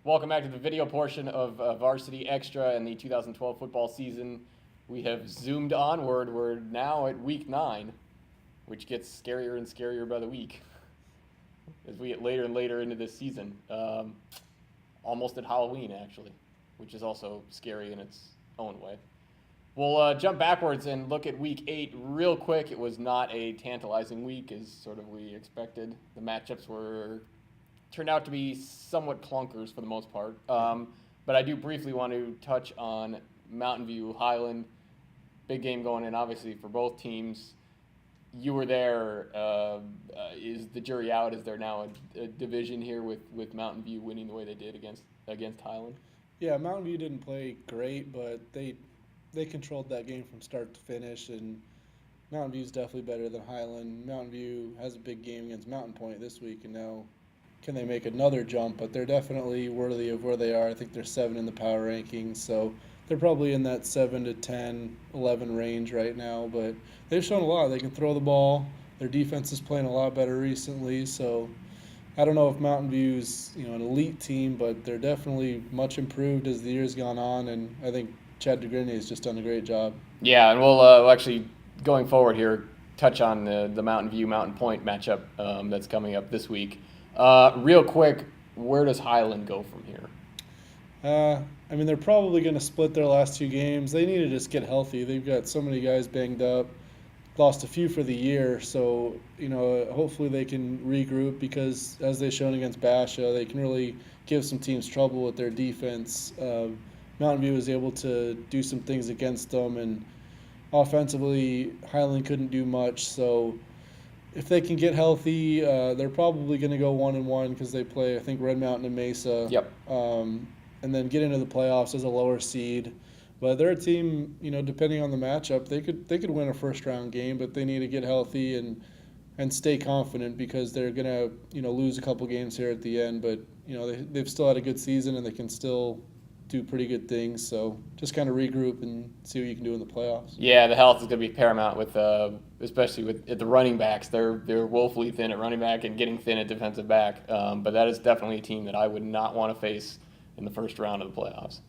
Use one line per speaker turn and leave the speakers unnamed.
Welcome back to the video portion of Varsity Xtra and the 2012 football season. We have zoomed onward. We're now at week 9, which gets scarier and scarier by the week as we get later and later into this season. Almost at Halloween, actually, which is also scary in its own way. We'll jump backwards and look at week 8 real quick. It was not a tantalizing week as sort of we expected. The matchups turned out to be somewhat clunkers for the most part. But I do briefly want to touch on Mountain View Highland. Big game going in, obviously, for both teams. You were there. Is the jury out? Is there now a division here with Mountain View winning the way they did against Highland?
Yeah, Mountain View didn't play great, but they controlled that game from start to finish, and Mountain View's definitely better than Highland. Mountain View has a big game against Mountain Point this week, and now can they make another jump? But they're definitely worthy of where they are. I think they're 7 in the power rankings, so they're probably in that 7 to 10, 11 range right now. But they've shown a lot. They can throw the ball. Their defense is playing a lot better recently, so I don't know if Mountain View's an elite team, but they're definitely much improved as the year's gone on, and I think Chad DeGrenier has just done a great job.
Yeah, and we'll actually, going forward here, touch on the Mountain View Mountain Point matchup that's coming up this week. Real quick, where does Highland go from here?
They're probably going to split their last 2 games. They need to just get healthy. They've got so many guys banged up, lost a few for the year, so hopefully they can regroup, because as they've shown against Basha, they can really give some teams trouble with their defense. Mountain View was able to do some things against them, and offensively Highland couldn't do much. So if they can get healthy, they're probably going to go 1-1 because they play, I think, Red Mountain and Mesa.
Yep.
And then get into the playoffs as a lower seed. But they're a team, depending on the matchup, they could win a first round game, but they need to get healthy and stay confident, because they're gonna lose a couple games here at the end. But they've still had a good season, and they can still do pretty good things. So just kind of regroup and see what you can do in the playoffs.
Yeah, the health is going to be paramount with, especially at the running backs. They're woefully thin at running back and getting thin at defensive back. But that is definitely a team that I would not want to face in the first round of the playoffs.